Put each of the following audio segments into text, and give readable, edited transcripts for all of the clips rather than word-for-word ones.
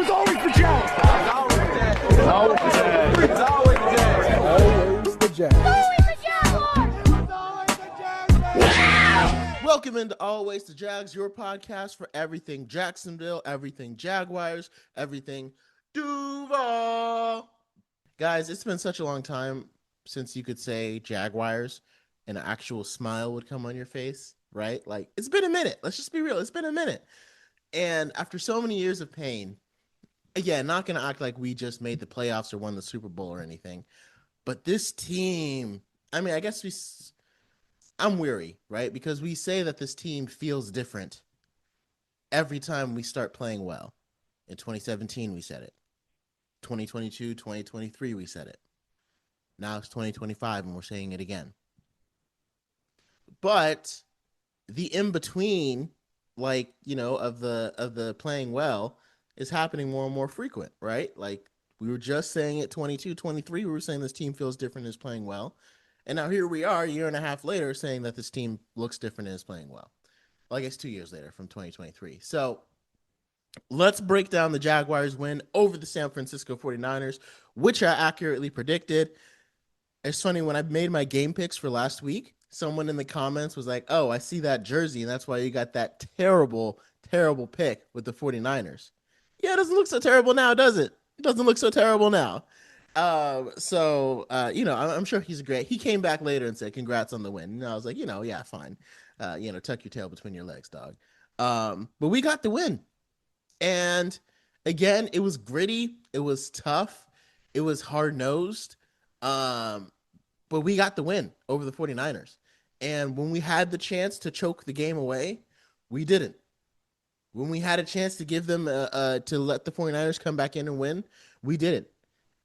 was always the Jags. Always the Jags. Welcome into Always the Jags, your podcast for everything Jacksonville, everything Jaguars, everything Duval. Guys, it's been such a long time since you could say Jaguars and an actual smile would come on your face, right? Like, it's been a minute. Let's just be real. It's been a minute. And after so many years of pain, again, not going to act like we just made the playoffs or won the Super Bowl or anything, but this team, I mean, I guess I'm weary, right? Because we say that this team feels different every time we start playing well. In 2017, we said it. 2022, 2023, we said it. Now it's 2025, and we're saying it again. But the in-between, like, you know, of the playing well is happening more and more frequent, right? Like, we were just saying it 22, 23, we were saying this team feels different and is playing well. And now here we are a year and a half later saying that this team looks different and is playing well. Well, I guess 2 years later from 2023. So let's break down the Jaguars win over the San Francisco 49ers, which I accurately predicted. It's funny, when I made my game picks for last week, someone in the comments was like, oh, I see that jersey, and that's why you got that terrible, terrible pick with the 49ers. Yeah, it doesn't look so terrible now, does it? It doesn't look so terrible now. You know, I'm sure he's great. He came back later and said, congrats on the win. And I was like, you know, yeah, fine. You know, tuck your tail between your legs, dog. But we got the win. And again, it was gritty. It was tough. It was hard-nosed. But we got the win over the 49ers. And when we had the chance to choke the game away, we didn't. When we had a chance to give them to let the 49ers come back in and win, we didn't.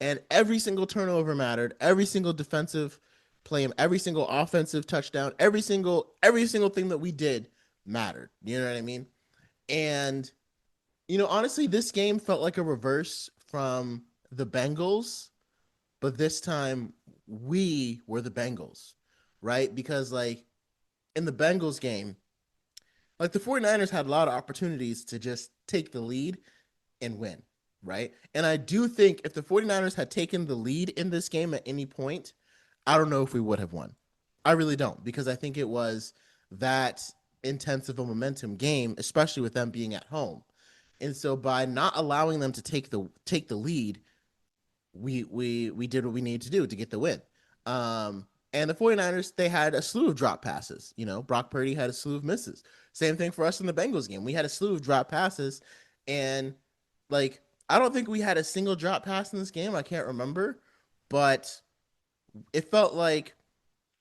And every single turnover mattered. Every single defensive play, every single offensive touchdown, every single thing that we did mattered. You know what I mean? And, you know, honestly, this game felt like a reverse from the Bengals, but this time we were the Bengals, right? Because, like, in the Bengals game, like, the 49ers had a lot of opportunities to just take the lead and win, right? And I do think if the 49ers had taken the lead in this game at any point, I don't know if we would have won. I really don't, because I think it was that intense of a momentum game, especially with them being at home. And so by not allowing them to take the lead, we did what we needed to do to get the win. And the 49ers, they had a slew of drop passes. You know, Brock Purdy had a slew of misses. Same thing for us in the Bengals game. We had a slew of drop passes, and, like, I don't think we had a single drop pass in this game. I can't remember, but it felt like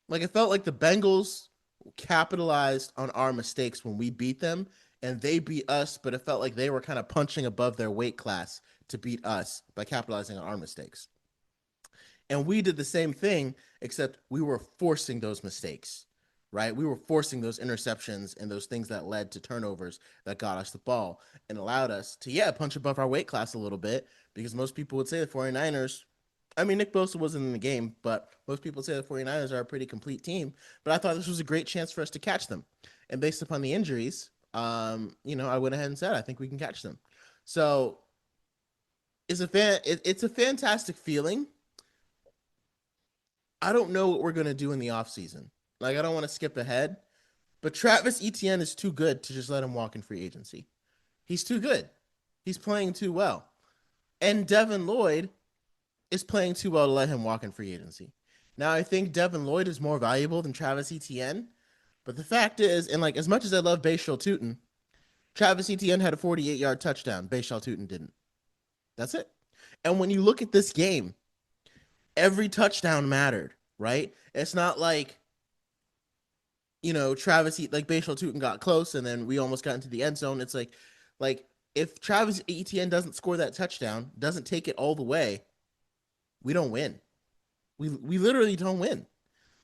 the Bengals capitalized on our mistakes when we beat them, and they beat us, but it felt like they were kind of punching above their weight class to beat us by capitalizing on our mistakes. And we did the same thing, except we were forcing those mistakes, right? We were forcing those interceptions and those things that led to turnovers that got us the ball and allowed us to, punch above our weight class a little bit, because most people would say the 49ers, I mean, Nick Bosa wasn't in the game, but most people say the 49ers are a pretty complete team. But I thought this was a great chance for us to catch them. And based upon the injuries, you know, I went ahead and said, I think we can catch them. So it's a fantastic feeling. I don't know what we're going to do in the offseason. Like, I don't want to skip ahead, but Travis Etienne is too good to just let him walk in free agency. He's too good. He's playing too well. And Devin Lloyd is playing too well to let him walk in free agency. Now, I think Devin Lloyd is more valuable than Travis Etienne, but the fact is, and, like, as much as I love Bashal Tutin, Travis Etienne had a 48-yard touchdown. Bashal Tutin didn't. That's it. And when you look at this game, every touchdown mattered, right? It's not like, you know, Bashal Tutin got close and then we almost got into the end zone. It's like if Travis Etienne doesn't score that touchdown, doesn't take it all the way, we don't win. We literally don't win,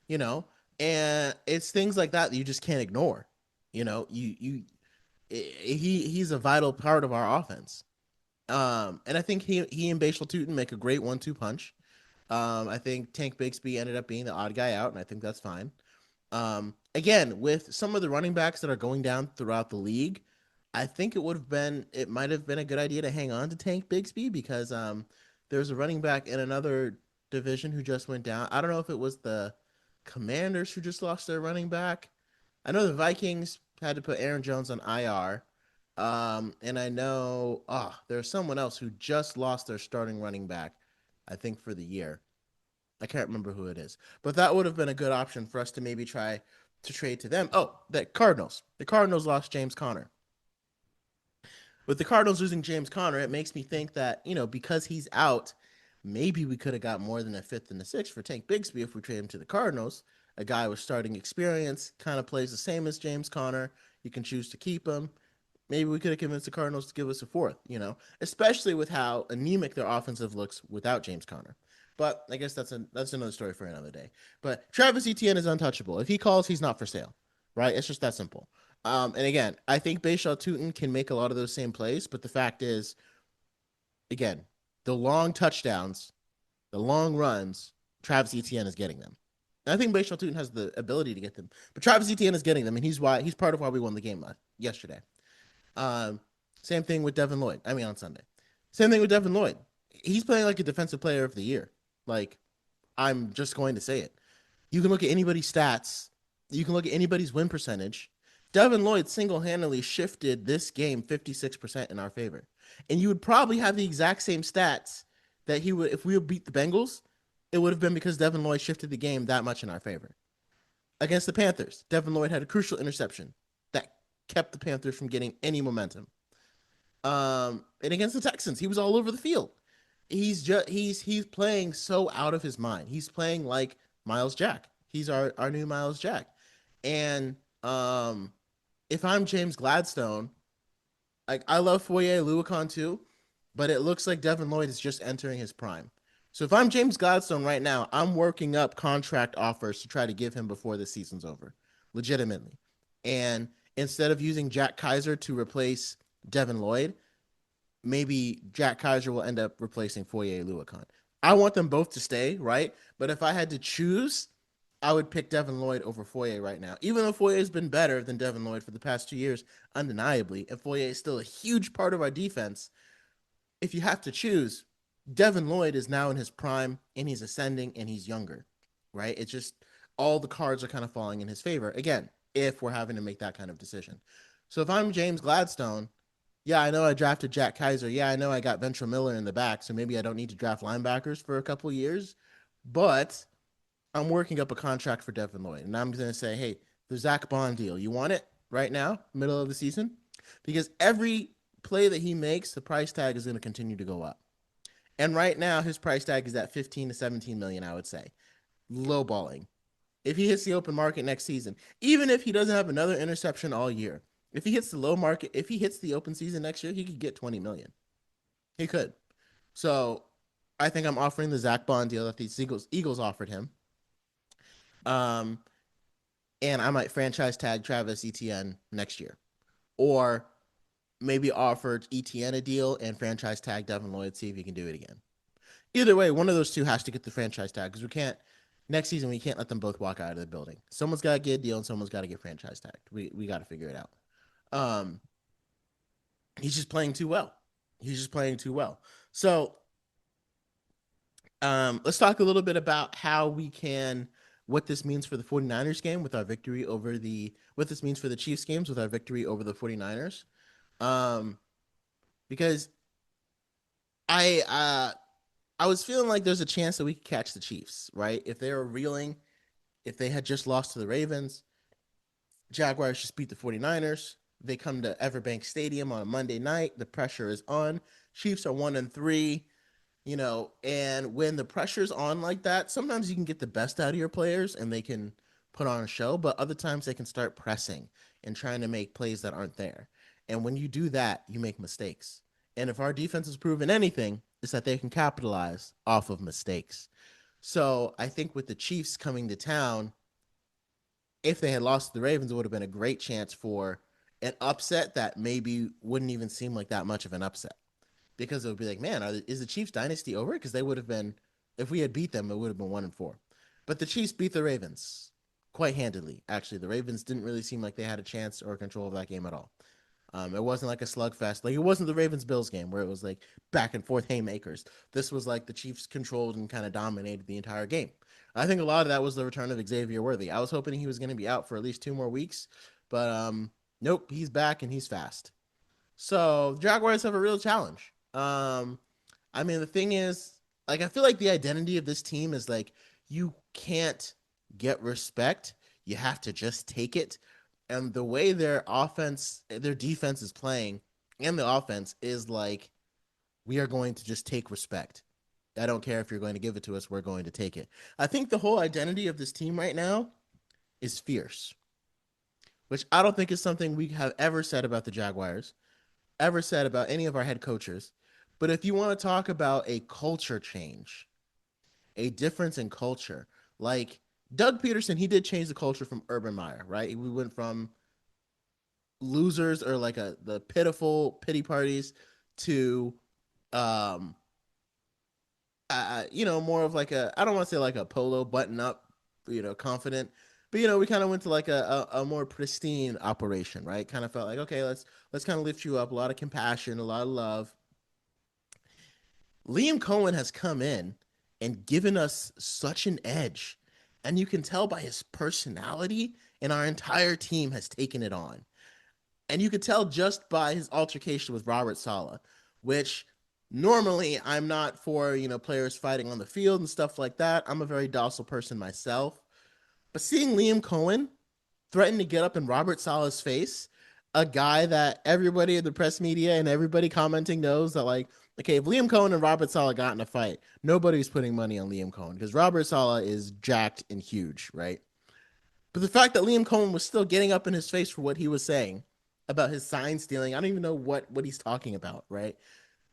and it's things like that you just can't ignore. He's a vital part of our offense. And I think he and Bashal Tutin make a great 1-2 punch. I think Tank Bigsby ended up being the odd guy out, and I think that's fine. Again, with some of the running backs that are going down throughout the league, I think it might have been a good idea to hang on to Tank Bigsby because there's a running back in another division who just went down. I don't know if it was the Commanders who just lost their running back. I know the Vikings had to put Aaron Jones on IR. And I know there's someone else who just lost their starting running back, I think for the year. I can't remember who it is. But that would have been a good option for us to maybe try to trade to them. Oh, the Cardinals. The Cardinals lost James Conner. With the Cardinals losing James Conner, it makes me think that, because he's out, maybe we could have got more than a fifth and a sixth for Tank Bigsby if we trade him to the Cardinals. A guy with starting experience, kind of plays the same as James Conner. You can choose to keep him. Maybe we could have convinced the Cardinals to give us a fourth, especially with how anemic their offensive looks without James Conner. But I guess that's another story for another day. But Travis Etienne is untouchable. If he calls, he's not for sale, right? It's just that simple. And again, I think Bayshaw Tootin can make a lot of those same plays, but the fact is, again, the long touchdowns, the long runs, Travis Etienne is getting them. And I think Bayshaw Tootin has the ability to get them, but Travis Etienne is getting them, and he's part of why we won the game yesterday. Same thing with Devin Lloyd. I mean, on Sunday. Same thing with Devin Lloyd. He's playing like a defensive player of the year. Like, I'm just going to say it. You can look at anybody's stats. You can look at anybody's win percentage. Devin Lloyd single-handedly shifted this game 56% in our favor. And you would probably have the exact same stats that he would, if we would beat the Bengals, it would have been because Devin Lloyd shifted the game that much in our favor. Against the Panthers, Devin Lloyd had a crucial interception that kept the Panthers from getting any momentum. And against the Texans, he was all over the field. He's playing so out of his mind. He's playing like Miles Jack. He's our new Miles Jack. And if I'm James Gladstone, like, I love Foye Oluokun too, but it looks like Devin Lloyd is just entering his prime. So if I'm James Gladstone right now, I'm working up contract offers to try to give him before the season's over, legitimately. And instead of using Jack Kaiser to replace Devin Lloyd, maybe Jack Kaiser will end up replacing Foye Oluokun. I want them both to stay, right? But if I had to choose, I would pick Devin Lloyd over Foye right now. Even though Foye has been better than Devin Lloyd for the past 2 years, undeniably, and Foye is still a huge part of our defense, if you have to choose, Devin Lloyd is now in his prime, and he's ascending, and he's younger, right? It's just all the cards are kind of falling in his favor. Again, if we're having to make that kind of decision. So if I'm James Gladstone, yeah, I know I drafted Jack Kaiser. Yeah, I know I got Ventrell Miller in the back, so maybe I don't need to draft linebackers for a couple of years. But I'm working up a contract for Devin Lloyd, and I'm going to say, hey, the Zach Bond deal, you want it right now, middle of the season? Because every play that he makes, the price tag is going to continue to go up. And right now, his price tag is at 15 to 17 million, I would say. Lowballing. If he hits the open market next season, even if he doesn't have another interception all year, if he hits the low market, if he hits the open season next year, he could get 20 million. He could. So I think I'm offering the Zach Bond deal that the Eagles offered him. And I might franchise tag Travis Etienne next year, or maybe offer Etienne a deal and franchise tag Devin Lloyd, see if he can do it again. Either way, one of those two has to get the franchise tag, because next season we can't let them both walk out of the building. Someone's got to get a deal and someone's got to get franchise tagged. We got to figure it out. He's just playing too well. So let's talk a little bit about what this means for the 49ers game with our victory over what this means for the Chiefs games with our victory over the 49ers. Because I was feeling like there's a chance that we could catch the Chiefs, right? If they were reeling, if they had just lost to the Ravens, Jaguars just beat the 49ers. They come to Everbank Stadium on a Monday night. The pressure is on. Chiefs are 1-3, and when the pressure's on like that, sometimes you can get the best out of your players and they can put on a show, but other times they can start pressing and trying to make plays that aren't there. And when you do that, you make mistakes. And if our defense has proven anything, it's that they can capitalize off of mistakes. So I think with the Chiefs coming to town, if they had lost to the Ravens, it would have been a great chance for an upset that maybe wouldn't even seem like that much of an upset. Because it would be like, man, is the Chiefs dynasty over? Because they would have been, if we had beat them, it would have been 1-4. But the Chiefs beat the Ravens quite handily. Actually, the Ravens didn't really seem like they had a chance or control of that game at all. It wasn't like a slugfest. Like it wasn't the Ravens-Bills game where it was like back and forth haymakers. This was like the Chiefs controlled and kind of dominated the entire game. I think a lot of that was the return of Xavier Worthy. I was hoping he was going to be out for at least 2 more weeks, but nope, he's back and he's fast. So the Jaguars have a real challenge. I mean, the thing is, like, I feel like the identity of this team is like you can't get respect. You have to just take it. And the way their defense is playing, and the offense is like, we are going to just take respect. I don't care if you're going to give it to us, we're going to take it. I think the whole identity of this team right now is fierce, which I don't think is something we have ever said about the Jaguars, ever said about any of our head coaches. But if you want to talk about a culture change, a difference in culture, like Doug Peterson, he did change the culture from Urban Meyer, right? We went from losers or like the pitiful pity parties to um more of like I don't want to say like a polo button up, confident, but we kind of went to like a more pristine operation, right? Kind of felt like, okay, let's kind of lift you up, a lot of compassion, a lot of love. Liam Coen has come in and given us such an edge, and you can tell by his personality, and our entire team has taken it on. And you could tell just by his altercation with Robert Saleh, which normally I'm not for, players fighting on the field and stuff like that. I'm a very docile person myself. But seeing Liam Coen threaten to get up in Robert Saleh's face, a guy that everybody in the press media and everybody commenting knows that, like, okay, if Liam Coen and Robert Saleh got in a fight, nobody's putting money on Liam Coen because Robert Saleh is jacked and huge, right? But the fact that Liam Coen was still getting up in his face for what he was saying about his sign stealing, I don't even know what he's talking about, right?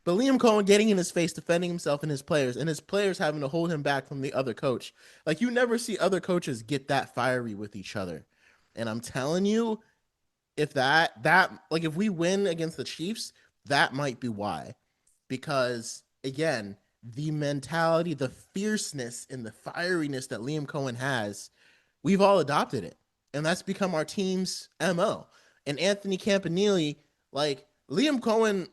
But Liam Coen getting in his face, defending himself and his players having to hold him back from the other coach. Like, you never see other coaches get that fiery with each other. And I'm telling you, if if we win against the Chiefs, that might be why. Because again, the mentality, the fierceness, and the fieriness that Liam Coen has, we've all adopted it. And that's become our team's MO. And Anthony Campanile, like Liam Coen,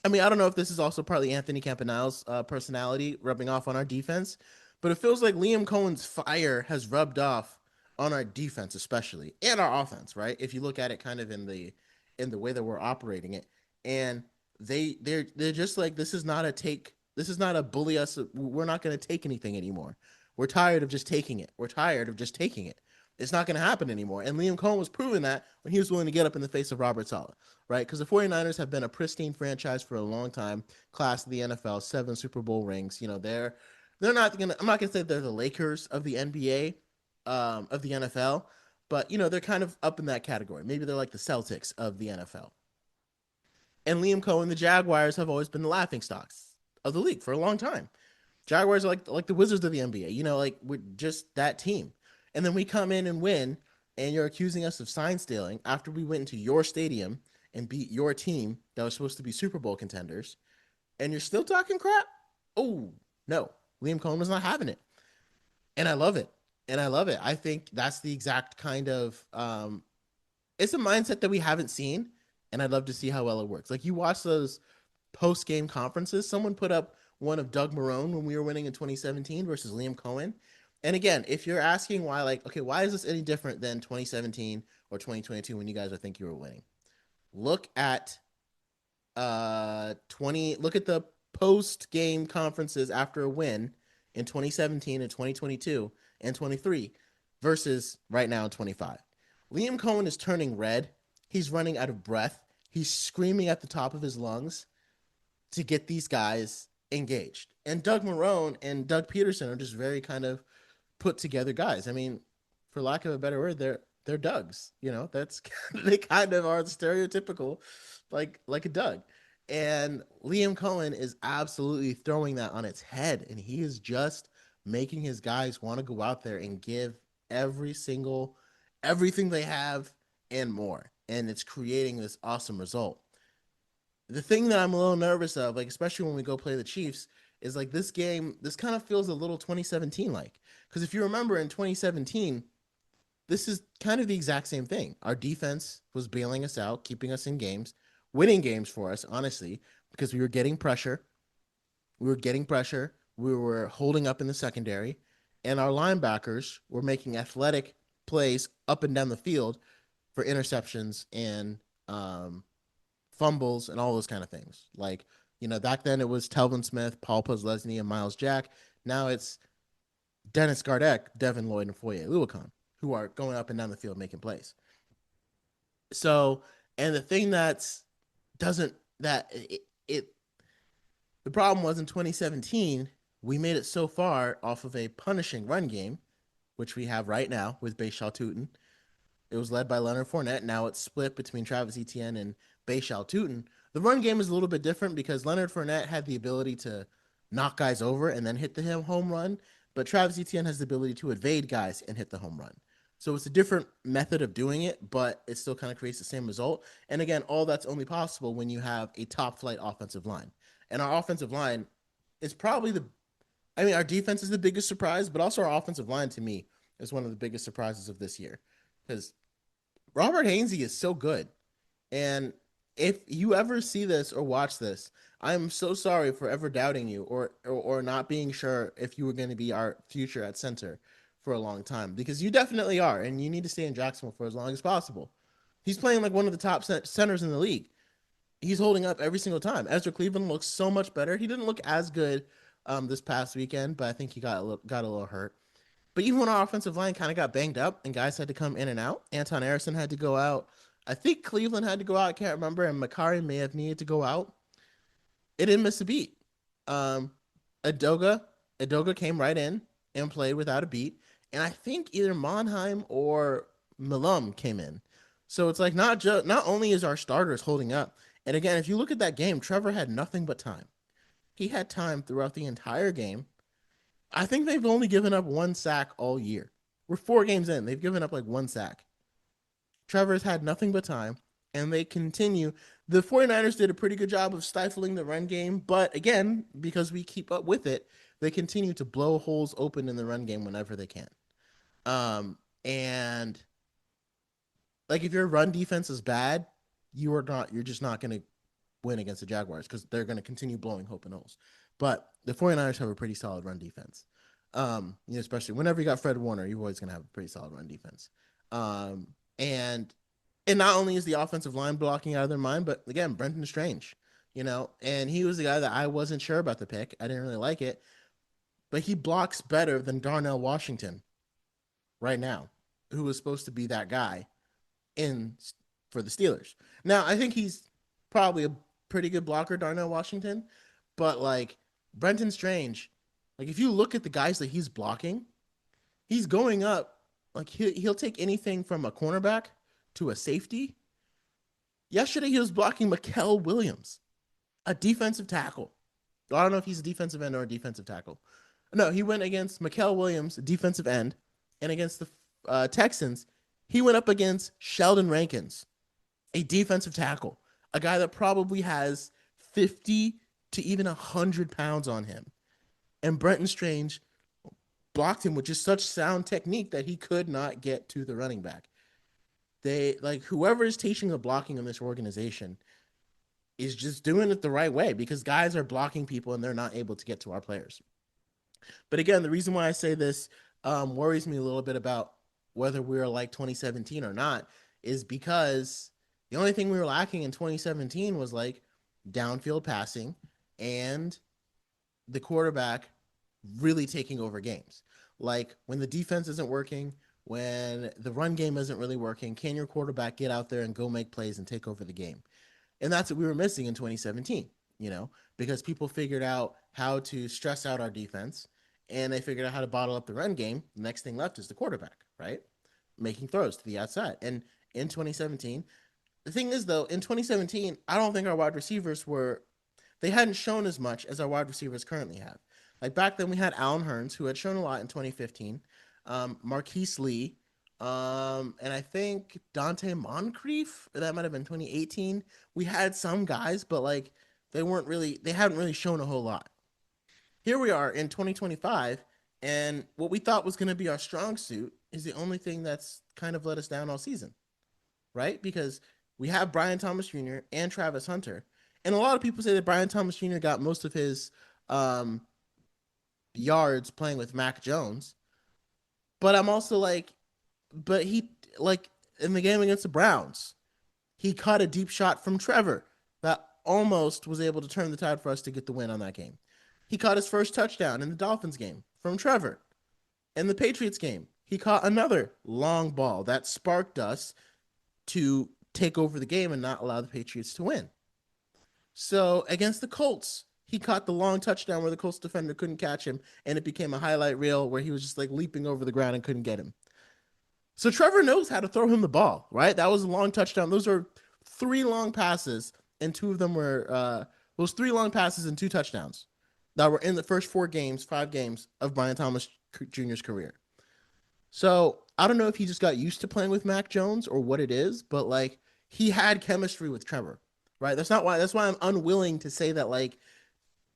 I mean, I don't know if this is also partly Anthony Campanile's personality rubbing off on our defense, but it feels like Liam Coen's fire has rubbed off on our defense, especially, and our offense, right? If you look at it kind of in the way that we're operating it, and they're just like, this is not a bully us. We're not going to take anything anymore. We're tired of just taking it. We're tired of just taking it. It's not going to happen anymore. And Liam Coen was proving that when he was willing to get up in the face of Robert Saleh, right? Because the 49ers have been a pristine franchise for a long time, class of the NFL, 7 Super Bowl rings. They're not going to, I'm not going to say they're the Lakers of the NBA, of the NFL, but, they're kind of up in that category. Maybe they're like the Celtics of the NFL. And Liam Coen, the Jaguars have always been the laughingstocks of the league for a long time. Jaguars are like the Wizards of the NBA, like we're just that team. And then we come in and win, and you're accusing us of sign stealing after we went into your stadium and beat your team that was supposed to be Super Bowl contenders, and you're still talking crap? Oh, no. Liam Coen was not having it. And I love it. I think that's the exact kind of it's a mindset that we haven't seen, and I'd love to see how well it works. Like, you watch those post-game conferences, someone put up one of Doug Marrone when we were winning in 2017 versus Liam Coen. And again, if you're asking why, like, okay, why is this any different than 2017 or 2022 when you guys think you were winning? Look at look at the post-game conferences after a win in 2017 and 2022 and 23 versus right now in 25. Liam Coen is turning red. He's running out of breath. He's screaming at the top of his lungs to get these guys engaged. And Doug Marrone and Doug Peterson are just very kind of put together guys. I mean, for lack of a better word, they're Dougs. That's they kind of are the stereotypical like a Doug. And Liam Coen is absolutely throwing that on its head, and he is just making his guys want to go out there and give everything they have and more. And it's creating this awesome result. The thing that I'm a little nervous of, like, especially when we go play the Chiefs, is like this game, this kind of feels a little 2017 like. Because if you remember in 2017, this is kind of the exact same thing. Our defense was bailing us out, keeping us in games, winning games for us, honestly, because we were getting pressure. We were getting pressure. We were holding up in the secondary, and our linebackers were making athletic plays up and down the field for interceptions and fumbles and all those kind of things. Like, back then it was Telvin Smith, Paul Postlesny, and Miles Jack. Now it's Dennis Gardeck, Devin Lloyd, and Foye Oluokun, who are going up and down the field making plays. So, and the thing that's doesn't that it the problem was in 2017 we made it so far off of a punishing run game, which we have right now with Bashal Tutin. It was led by Leonard Fournette. Now it's split between Travis Etienne and Bashal Tutin. The run game is a little bit different because Leonard Fournette had the ability to knock guys over and then hit the home run, but Travis Etienne has the ability to evade guys and hit the home run. So it's a different method of doing it, but it still kind of creates the same result. And again, all that's only possible when you have a top flight offensive line. And our offensive line is probably our defense is the biggest surprise, but also our offensive line to me is one of the biggest surprises of this year. Because Robert Hainsey is so good. And if you ever see this or watch this, I'm so sorry for ever doubting you or not being sure if you were going to be our future at center for a long time, because you definitely are, and you need to stay in Jacksonville for as long as possible. He's playing like one of the top centers in the league. He's holding up every single time. Ezra Cleveland looks so much better. He didn't look as good this past weekend, but I think he got a little hurt. But even when our offensive line kind of got banged up and guys had to come in and out, Anton Harrison had to go out. I think Cleveland had to go out. I can't remember. And Makari may have needed to go out. It didn't miss a beat. Edoga came right in and played without a beat. And I think either Monheim or Malum came in. So it's like not only is our starters holding up. And again, if you look at that game, Trevor had nothing but time. He had time throughout the entire game. I think they've only given up one sack all year. We're 4 games in. They've given up like one sack. Trevor's had nothing but time, and they continue. The 49ers did a pretty good job of stifling the run game, but again, because we keep up with it, they continue to blow holes open in the run game whenever they can. And like if your run defense is bad, you're just not going to win against the Jaguars because they're going to continue blowing open holes. But the 49ers have a pretty solid run defense. Especially whenever you got Fred Warner, you're always going to have a pretty solid run defense. And not only is the offensive line blocking out of their mind, but again, Brenton Strange, and he was the guy that I wasn't sure about the pick. I didn't really like it, but he blocks better than Darnell Washington right now, who was supposed to be that guy for the Steelers. Now, I think he's probably a pretty good blocker, Darnell Washington, but like Brenton Strange, like if you look at the guys that he's blocking, he's going up. Like he'll take anything from a cornerback to a safety. Yesterday he was blocking Mikel Williams, a defensive tackle. I don't know if he's a defensive end or a defensive tackle. No, he went against Mikel Williams, a defensive end, and against the Texans, he went up against Sheldon Rankins, a defensive tackle, a guy that probably has 50 to even 100 pounds on him. And Brenton Strange blocked him with just such sound technique that he could not get to the running back. Whoever is teaching the blocking in this organization is just doing it the right way, because guys are blocking people and they're not able to get to our players. But again, the reason why I say this worries me a little bit about whether we are like 2017 or not is because the only thing we were lacking in 2017 was like downfield passing and the quarterback really taking over games. Like when the defense isn't working, when the run game isn't really working, can your quarterback get out there and go make plays and take over the game? And that's what we were missing in 2017, because people figured out how to stress out our defense and they figured out how to bottle up the run game. The next thing left is the quarterback, right? Making throws to the outside. And in 2017, the thing is though, in 2017, I don't think our wide receivers they hadn't shown as much as our wide receivers currently have. Like back then we had Allen Hurns, who had shown a lot in 2015, Marquise Lee, and I think Dante Moncrief, that might have been 2018. We had some guys, but like they hadn't really shown a whole lot. Here we are in 2025, and what we thought was going to be our strong suit is the only thing that's kind of let us down all season, right? Because we have Brian Thomas Jr. and Travis Hunter. And a lot of people say that Brian Thomas Jr. got most of his um, yards playing with Mac Jones. But I'm also like, but he, like, in the game against the Browns, he caught a deep shot from Trevor that almost was able to turn the tide for us to get the win on that game. He caught his first touchdown in the Dolphins game from Trevor. In the Patriots game, he caught another long ball that sparked us to take over the game and not allow the Patriots to win. So against the Colts, he caught the long touchdown where the Colts defender couldn't catch him, and it became a highlight reel where he was just like leaping over the ground and couldn't get him. So Trevor knows how to throw him the ball, right? That was a long touchdown. Those are 3 long passes, and 2 of them were those 3 long passes and 2 touchdowns that were in the first 5 games of Brian Thomas Jr.'s career. So I don't know if he just got used to playing with Mac Jones or what it is, but like he had chemistry with Trevor, right? That's why I'm unwilling to say that like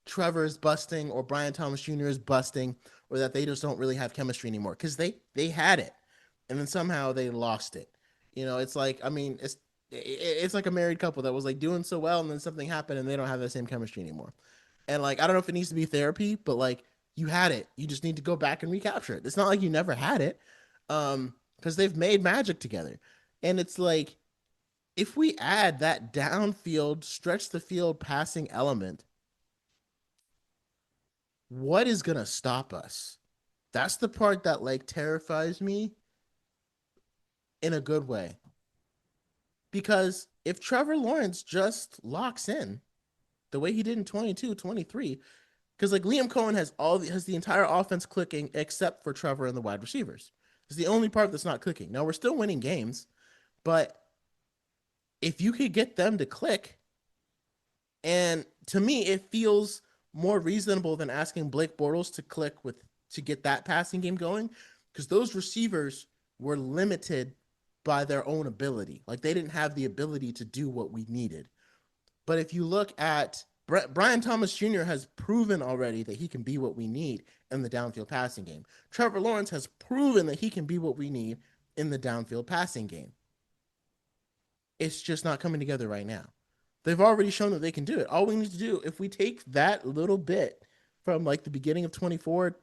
Trevor is busting or Brian Thomas Jr. is busting or that they just don't really have chemistry anymore because they had it and then somehow they lost it. It's like, I mean, it's like a married couple that was like doing so well and then something happened and they don't have the same chemistry anymore. And like, I don't know if it needs to be therapy, but like you had it. You just need to go back and recapture it. It's not like you never had it. Because they've made magic together. And it's like, if we add that downfield, stretch the field passing element, what is going to stop us? That's the part that like terrifies me in a good way. Because if Trevor Lawrence just locks in the way he did in 22, 23, because like Liam Coen has the entire offense clicking except for Trevor and the wide receivers. It's the only part that's not clicking. Now we're still winning games, but if you could get them to click, and to me, it feels more reasonable than asking Blake Bortles to click to get that passing game going, because those receivers were limited by their own ability. Like they didn't have the ability to do what we needed. But if you look at Brian Thomas Jr. has proven already that he can be what we need in the downfield passing game. Trevor Lawrence has proven that he can be what we need in the downfield passing game. It's just not coming together right now. They've already shown that they can do it. All we need to do, if we take that little bit from like the beginning of 24,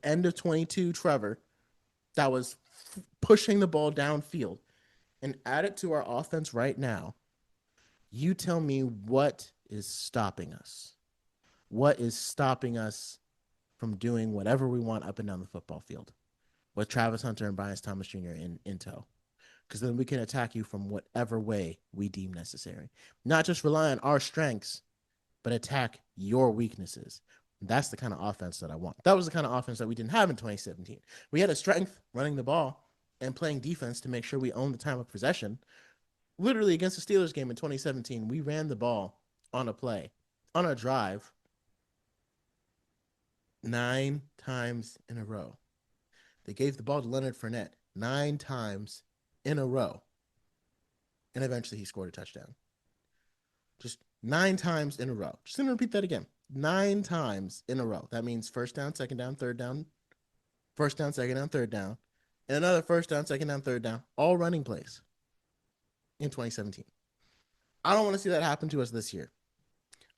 end of 22, Trevor, that was pushing the ball downfield, and add it to our offense right now, you tell me what is stopping us. What is stopping us from doing whatever we want up and down the football field with Travis Hunter and Brian Thomas Jr. in tow? Because then we can attack you from whatever way we deem necessary. Not just rely on our strengths, but attack your weaknesses. That's the kind of offense that I want. That was the kind of offense that we didn't have in 2017. We had a strength running the ball and playing defense to make sure we owned the time of possession. Literally against the Steelers game in 2017, we ran the ball on a play, on a drive, 9 times in a row. They gave the ball to Leonard Fournette 9 times in a row. And eventually he scored a touchdown. Just 9 times in a row. Just going to repeat that again. 9 times in a row. That means first down, second down, third down, first down, second down, third down, and another first down, second down, third down, all running plays in 2017. I don't want to see that happen to us this year.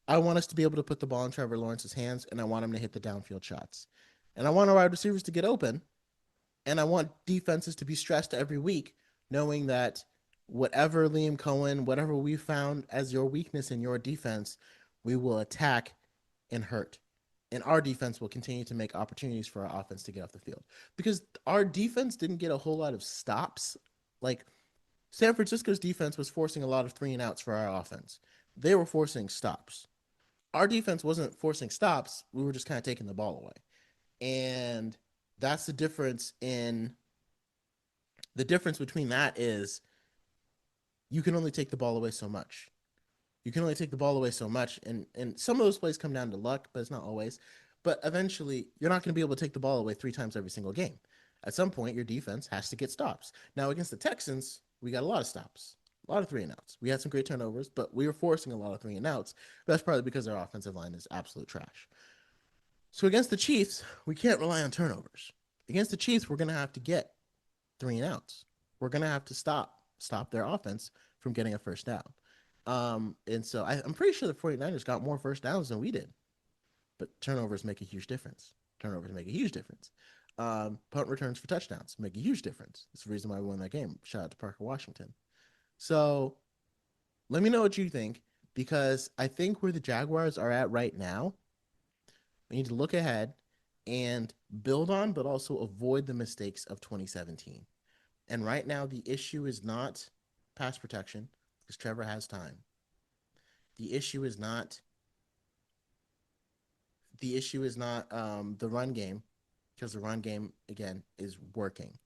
I want us to be able to put the ball in Trevor Lawrence's hands, and I want him to hit the downfield shots. And I want our wide receivers to get open, and I want defenses to be stressed every week, knowing that whatever Liam Coen, whatever we found as your weakness in your defense, we will attack and hurt. And our defense will continue to make opportunities for our offense to get off the field. Because our defense didn't get a whole lot of stops. Like, San Francisco's defense was forcing a lot of 3 and outs for our offense. They were forcing stops. Our defense wasn't forcing stops. We were just kind of taking the ball away. And that's the difference between that is you can only take the ball away so much. You can only take the ball away so much. And some of those plays come down to luck, but it's not always. But eventually, you're not going to be able to take the ball away 3 times every single game. At some point, your defense has to get stops. Now, against the Texans, we got a lot of stops, a lot of 3 and outs. We had some great turnovers, but we were forcing a lot of 3 and outs. That's probably because our offensive line is absolute trash. So against the Chiefs, we can't rely on turnovers. Against the Chiefs, we're going to have to get 3 and outs. We're going to have to stop their offense from getting a first down. And so I'm pretty sure the 49ers got more first downs than we did. But turnovers make a huge difference. Punt returns for touchdowns make a huge difference. That's the reason why we won that game. Shout out to Parker Washington. So let me know what you think, because I think where the Jaguars are at right now, we need to look ahead and build on, but also avoid the mistakes of 2017. And right now, the issue is not pass protection, because Trevor has time. The issue is not the run game, because the run game, again, is working.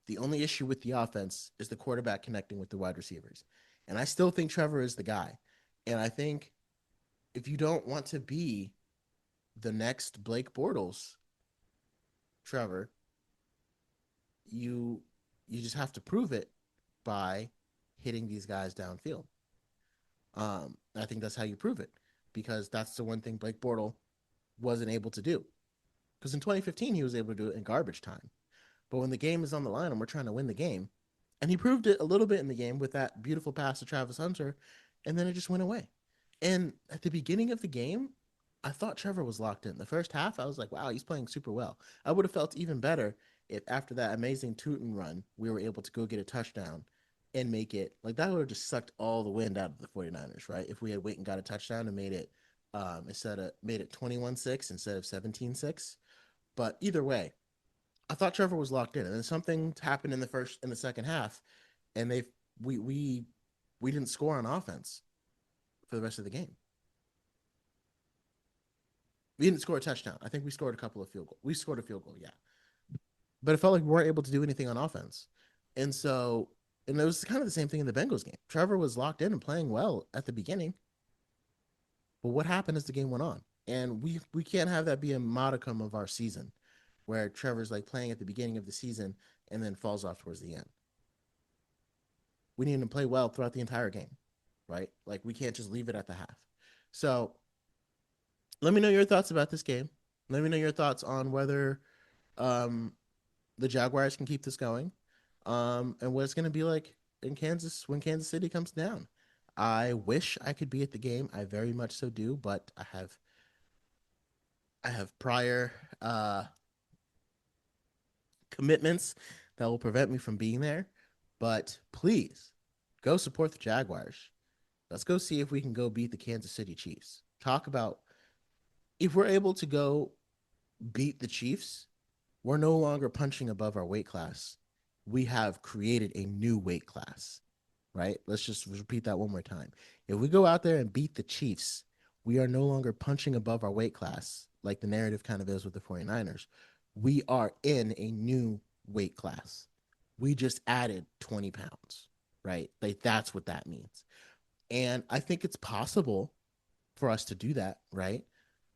The only issue with the offense is the quarterback connecting with the wide receivers. And I still think Trevor is the guy. And I think if you don't want to be the next Blake Bortles, Trevor, you just have to prove it by hitting these guys downfield. I think that's how you prove it, because that's the one thing Blake Bortles wasn't able to do. Because in 2015, he was able to do it in garbage time. But when the game is on the line and we're trying to win the game, and he proved it a little bit in the game with that beautiful pass to Travis Hunter, and then it just went away. And at the beginning of the game, I thought Trevor was locked in. The first half, I was like, wow, he's playing super well. I would have felt even better if after that amazing Tootin run, we were able to go get a touchdown and make it, like, that would have just sucked all the wind out of the 49ers, right? If we had waited and got a touchdown and made it 21-6 instead of 17-6. But either way, I thought Trevor was locked in, and then something happened in the second half, and we didn't score on offense for the rest of the game. We didn't score a touchdown. I think we scored a couple of field goals. We scored a field goal, yeah. But it felt like we weren't able to do anything on offense. And it was kind of the same thing in the Bengals game. Trevor was locked in and playing well at the beginning. But what happened as the game went on? And we can't have that be a modicum of our season, where Trevor's like playing at the beginning of the season and then falls off towards the end. We need him to play well throughout the entire game, right? Like, we can't just leave it at the half. So let me know your thoughts about this game. Let me know your thoughts on whether the Jaguars can keep this going, and what it's going to be like in Kansas when Kansas City comes down. I wish I could be at the game. I very much so do, but I have prior commitments that will prevent me from being there. But please go support the Jaguars. Let's go see if we can go beat the Kansas City Chiefs. Talk about, if we're able to go beat the Chiefs, we're no longer punching above our weight class. We have created a new weight class, right? Let's just repeat that one more time. If we go out there and beat the Chiefs, we are no longer punching above our weight class, like the narrative kind of is with the 49ers. We are in a new weight class. We just added 20 pounds, right? Like, that's what that means. And I think it's possible for us to do that, right?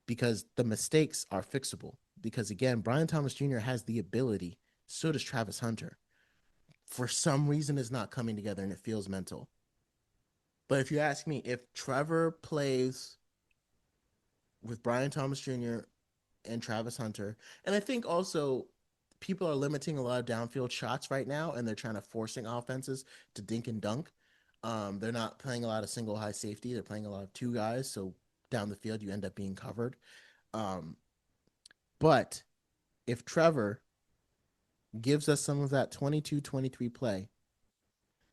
Because the mistakes are fixable. Because again, Brian Thomas Jr. has the ability, so does Travis Hunter. For some reason, it's not coming together and it feels mental. But if you ask me, if Trevor plays with Brian Thomas Jr. and Travis Hunter, and I think also people are limiting a lot of downfield shots right now, and they're trying to forcing offenses to dink and dunk. They're not playing a lot of single high safety. They're playing a lot of two guys. So down the field, you end up being covered. But if Trevor gives us some of that 22-23 play,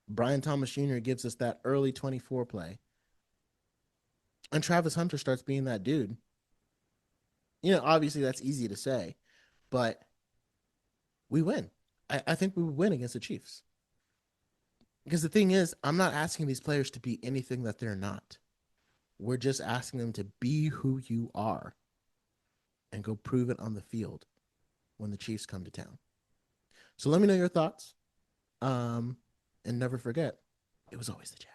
Brian Thomas Jr. gives us that early 24 play, and Travis Hunter starts being that dude, obviously that's easy to say, but we win. I think we would win against the Chiefs. Because the thing is, I'm not asking these players to be anything that they're not. We're just asking them to be who you are and go prove it on the field when the Chiefs come to town. So let me know your thoughts. And never forget, it was always the Jags.